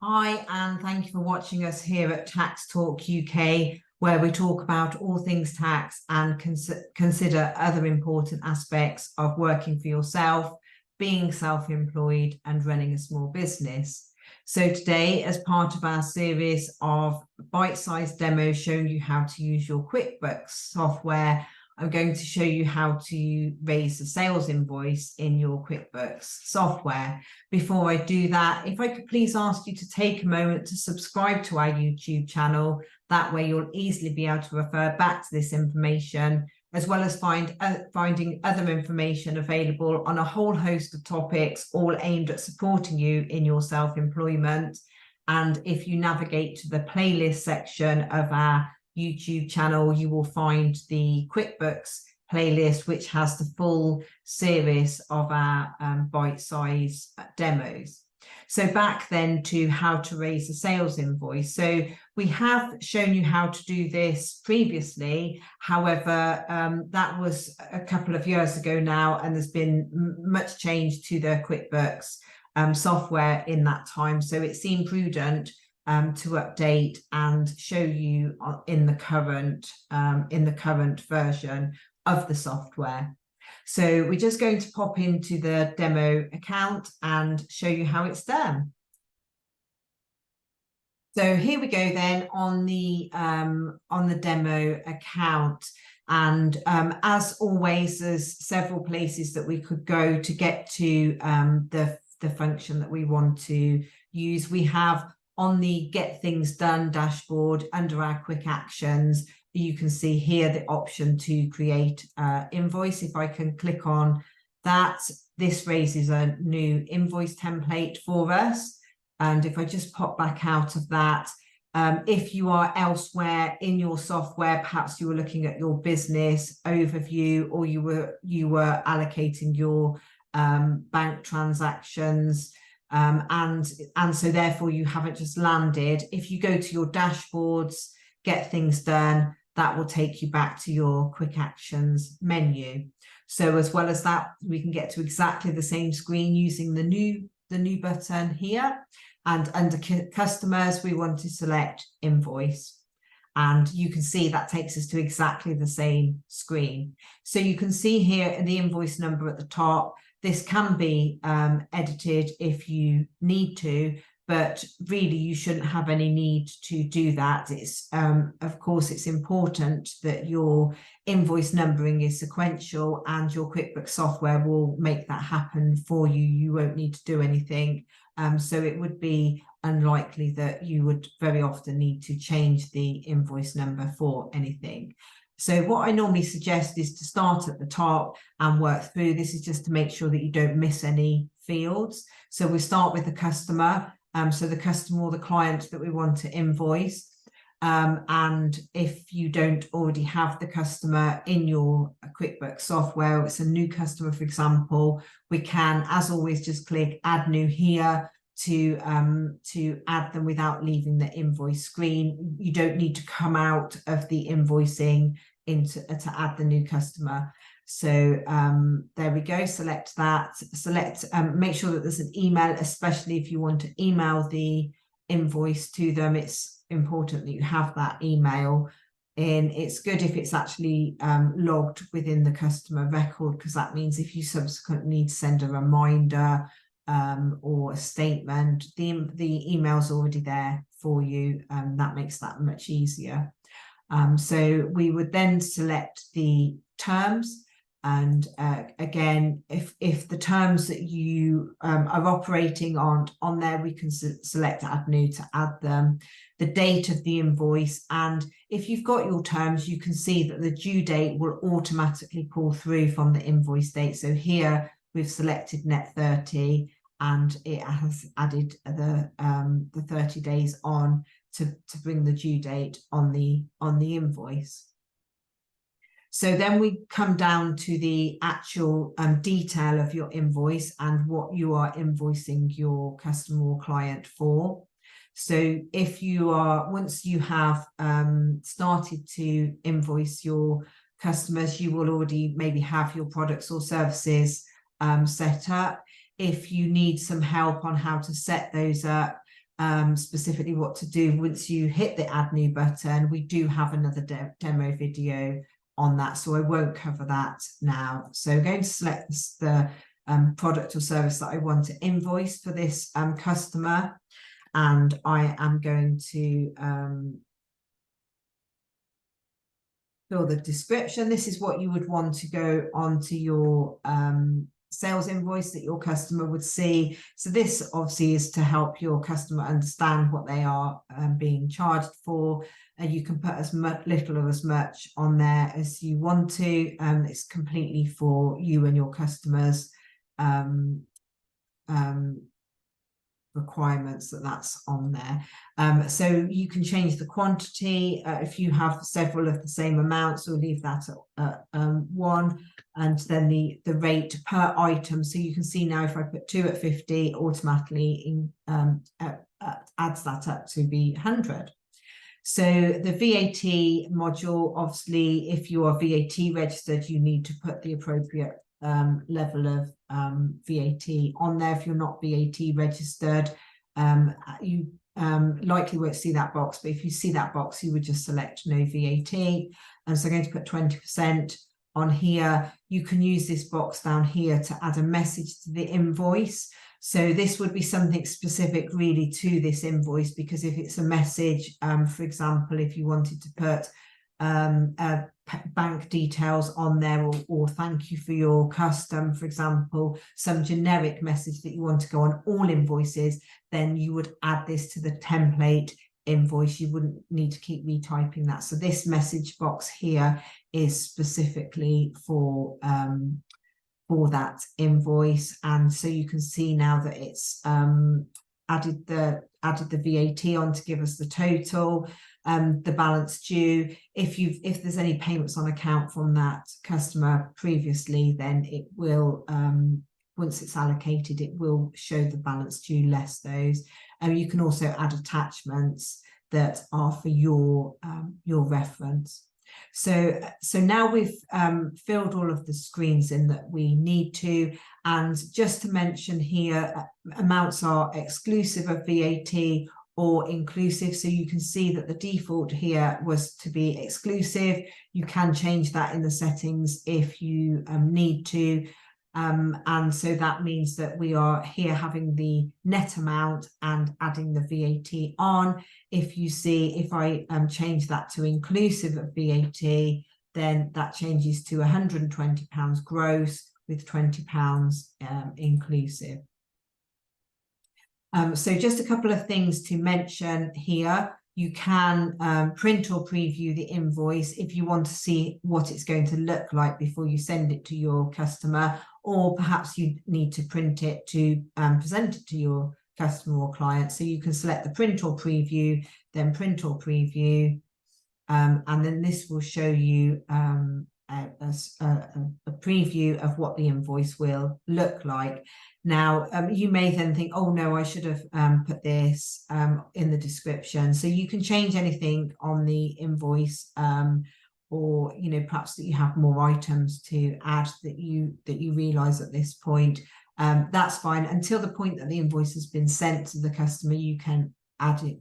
Hi, and thank you for watching us here at Tax Talk UK, where we talk about all things tax and consider other important aspects of working for yourself, being self-employed and running a small business. So today, as part of our series of bite-sized demos showing you how to use your QuickBooks software, I'm going to show you how to raise a sales invoice in your QuickBooks software. Before I do that, if I could please ask you to take a moment to subscribe to our YouTube channel. That way you'll easily be able to refer back to this information, as well as finding other information available on a whole host of topics, all aimed at supporting you in your self-employment. And if you navigate to the playlist section of our YouTube channel, you will find the QuickBooks playlist, which has the full series of our bite-size demos. So back then to how to raise a sales invoice. So we have shown you how to do this previously. However, that was a couple of years ago now, and there's been much change to the QuickBooks software in that time. So it seemed prudent to update and show you in the current version of the software. So we're just going to pop into the demo account and show you how it's done. So here we go then on the demo account. And as always, there's several places that we could go to get to the function that we want to use. We have on the Get Things Done dashboard under our quick actions, you can see here the option to create invoice. If I can click on that, this raises a new invoice template for us. And if I just pop back out of that, if you are elsewhere in your software, perhaps you were looking at your business overview, or you were allocating your bank transactions, and so therefore you haven't just landed. If you go to your dashboards, Get Things Done, that will take you back to your quick actions menu. So as well as that, we can get to exactly the same screen using the new button here. And under customers, we want to select invoice. And you can see that takes us to exactly the same screen. So you can see here the invoice number at the top. This can be edited if you need to, but really you shouldn't have any need to do that. It's of course, it's important that your invoice numbering is sequential, and your QuickBooks software will make that happen for you. You won't need to do anything. So it would be unlikely that you would very often need to change the invoice number for anything. So what I normally suggest is to start at the top and work through. This is just to make sure that you don't miss any fields. So we start with the customer. So the customer or the client that we want to invoice. And if you don't already have the customer in your QuickBooks software, it's a new customer, for example, we can, as always, just click Add New here to add them without leaving the invoice screen. You don't need to come out of the invoicing to add the new customer. So there we go, select that, make sure that there's an email, especially if you want to email the invoice to them. It's important that you have that email in. It's good if it's actually logged within the customer record, because that means if you subsequently need to send a reminder or a statement, the email's already there for you, and that makes that much easier. So we would then select the terms. And again, if the terms that you are operating aren't on there, we can select Add New to add them, the date of the invoice. And if you've got your terms, you can see that the due date will automatically pull through from the invoice date. So here we've selected net 30, and it has added the 30 days on to bring the due date on the invoice. So then we come down to the actual detail of your invoice and what you are invoicing your customer or client for. So if you are, once you have started to invoice your customers, you will already maybe have your products or services set up. If you need some help on how to set those up, specifically what to do once you hit the add new button. We do have another demo video on that, so I won't cover that now. So I'm going to select the product or service that I want to invoice for this customer, and I am going to fill the description. This is what you would want to go onto your sales invoice that your customer would see. So this obviously is to help your customer understand what they are being charged for. And you can put as little or as much on there as you want to. It's completely for you and your customers' requirements that's on there. So you can change the quantity if you have several of the same amounts, or leave that at 1, and then the rate per item. So you can see now if I put 2 at 50, automatically adds that up to be 100. So the VAT module, obviously, if you are VAT registered, you need to put the appropriate level of VAT on there. If you're not VAT registered, you likely won't see that box, but if you see that box, you would just select no VAT. And so I'm going to put 20% on here. You can use this box down here to add a message to the invoice. So this would be something specific really to this invoice, because if it's a message, for example, if you wanted to put bank details on there, or thank you for your custom, for example, some generic message that you want to go on all invoices, then you would add this to the template invoice. You wouldn't need to keep retyping that. So this message box here is specifically for that invoice. And so you can see now that it's added the VAT on to give us the total, the balance due. If there's any payments on account from that customer previously, then it will, once it's allocated, it will show the balance due less those. You can also add attachments that are for your reference. So now we've filled all of the screens in that we need to, and just to mention here, amounts are exclusive of VAT or inclusive. So you can see that the default here was to be exclusive. You can change that in the settings if you need to. And so that means that we are here having the net amount and adding the VAT on. If I change that to inclusive of VAT, then that changes to £120 gross with £20 inclusive. So just a couple of things to mention here. You can print or preview the invoice if you want to see what it's going to look like before you send it to your customer, or perhaps you need to print it to present it to your customer or client. So you can select the print or preview, then print or preview, and then this will show you a preview of what the invoice will look like. Now, you may then think, oh no, I should have put this in the description. So you can change anything on the invoice, or perhaps that you have more items to add that you realize at this point. That's fine until the point that the invoice has been sent to the customer. You can add it,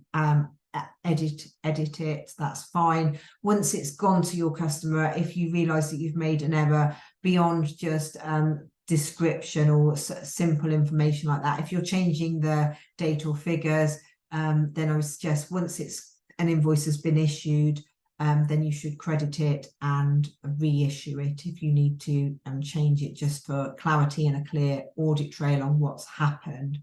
edit it. That's fine. Once it's gone to your customer, if you realize that you've made an error beyond just description or simple information like that, if you're changing the date or figures, then I would suggest once an invoice has been issued, then you should credit it and reissue it if you need to change it, just for clarity and a clear audit trail on what's happened.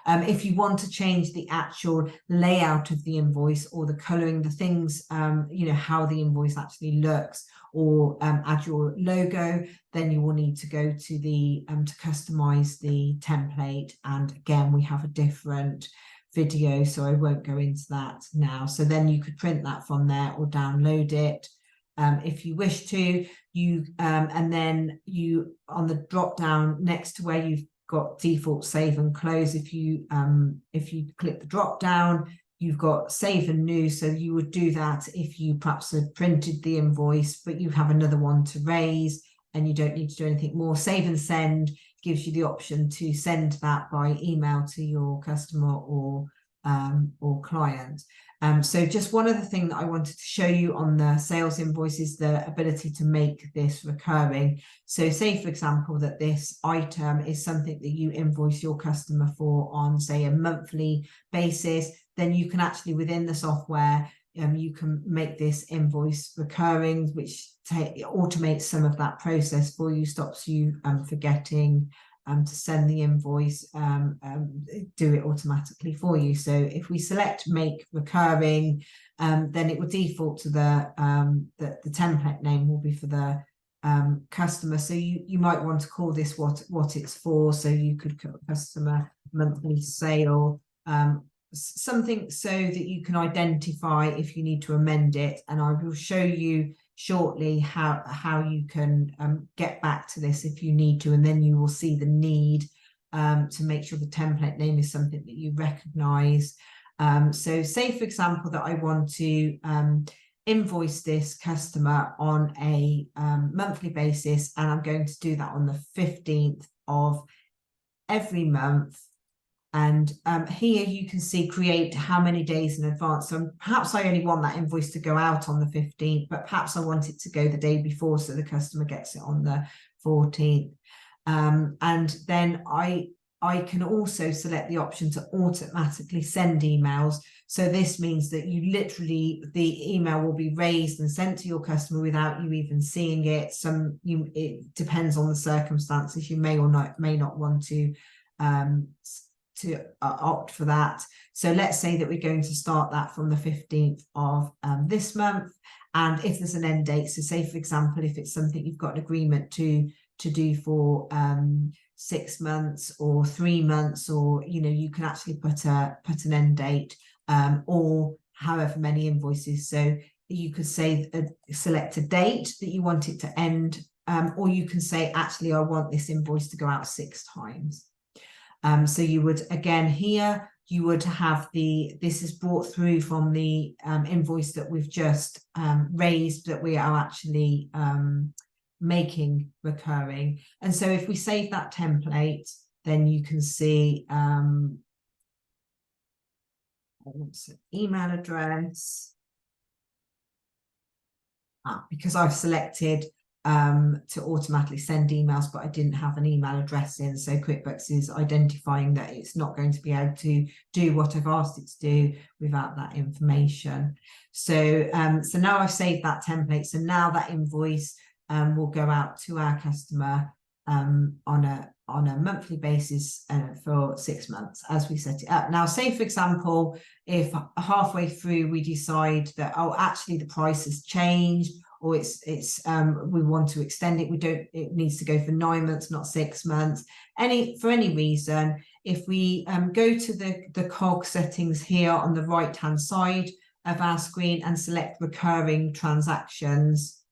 If you want to change the actual layout of the invoice or the colouring, the things, how the invoice actually looks, or add your logo, then you will need to go to the to customize the template. And again, we have a different video, so I won't go into that now. So then you could print that from there or download it if you wish to. And then you, on the drop down next to where you've got default save and close, if you click the drop down, you've got save and new. So you would do that if you perhaps had printed the invoice, but you have another one to raise and you don't need to do anything more. Save and send gives you the option to send that by email to your customer or or client. So just one other thing that I wanted to show you on the sales invoice is the ability to make this recurring. So say, for example, that this item is something that you invoice your customer for on, say, a monthly basis, then you can actually, within the software, you can make this invoice recurring, which automates some of that process for you, stops you forgetting to send the invoice, do it automatically for you. So if we select make recurring, then it will default to the template name will be for the customer. So you might want to call this what it's for. So you could put customer monthly sale, something so that you can identify if you need to amend it. And I will show you shortly how you can get back to this if you need to, and then you will see the need to make sure the template name is something that you recognize. So say, for example, that I want to invoice this customer on a monthly basis, and I'm going to do that on the 15th of every month. And here you can see create how many days in advance. So perhaps I only want that invoice to go out on the 15th, but perhaps I want it to go the day before so the customer gets it on the 14th. And then I can also select the option to automatically send emails. So this means that you literally, the email will be raised and sent to your customer without you even seeing it. It depends on the circumstances. You may or may not want to opt for that. So let's say that we're going to start that from the 15th of this month. And if there's an end date, so say, for example, if it's something you've got an agreement to do for 6 months or 3 months, or, you know, you can actually put an end date, or however many invoices. So you could say, select a date that you want it to end, or you can say, actually, I want this invoice to go out 6 times. So you would, again, here, you would have this is brought through from the invoice that we've just raised, that we are actually making recurring. And so if we save that template, then you can see email address. Because I've selected to automatically send emails, but I didn't have an email address in. So QuickBooks is identifying that it's not going to be able to do what I've asked it to do without that information. So, so now I've saved that template. So now that invoice will go out to our customer on a monthly basis for 6 months as we set it up. Now, say, for example, if halfway through we decide that, oh, actually the price has changed, or we want to extend it, it needs to go for 9 months, not 6 months, for any reason, if we go to the cog settings here on the right hand side of our screen and select recurring transactions,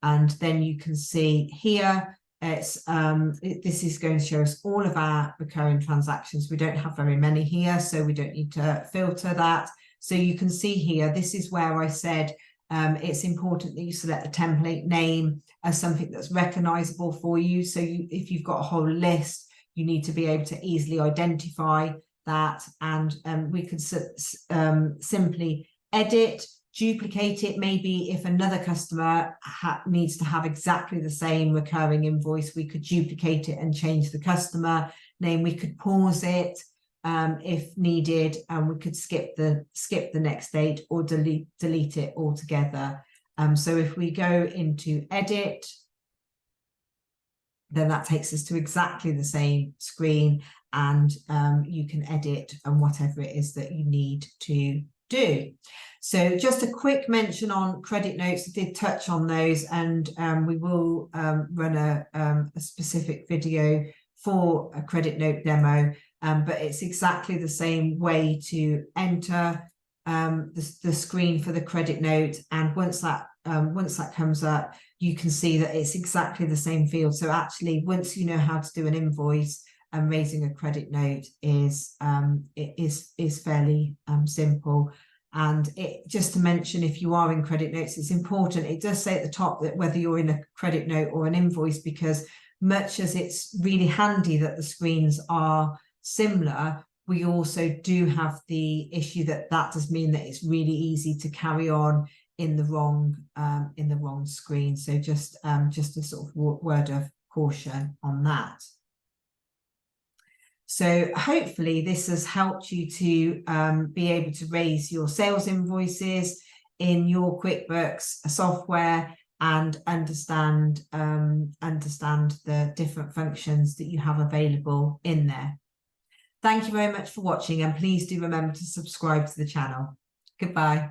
and then you can see here this is going to show us all of our recurring transactions. We don't have very many here, so we don't need to filter that. So you can see here, this is where I said it's important that you select the template name as something that's recognizable for you. So if you've got a whole list, you need to be able to easily identify that. And we could simply edit, duplicate it. Maybe if another customer needs to have exactly the same recurring invoice, we could duplicate it and change the customer name. We could pause it if needed, and we could skip the next date or delete it altogether. So if we go into edit, then that takes us to exactly the same screen, and you can edit and whatever it is that you need to do. So just a quick mention on credit notes. I did touch on those, and we will run a specific video for a credit note demo, but it's exactly the same way to enter the screen for the credit note. And once that comes up, you can see that it's exactly the same field. So actually, once you know how to do an invoice, and raising a credit note is fairly simple. And just to mention, if you are in credit notes, it's important. It does say at the top that whether you're in a credit note or an invoice, because much as it's really handy that the screens are similar, we also do have the issue that does mean that it's really easy to carry on in the wrong screen. So just a sort of word of caution on that. So hopefully this has helped you to be able to raise your sales invoices in your QuickBooks software and understand the different functions that you have available in there. Thank you very much for watching, and please do remember to subscribe to the channel. Goodbye.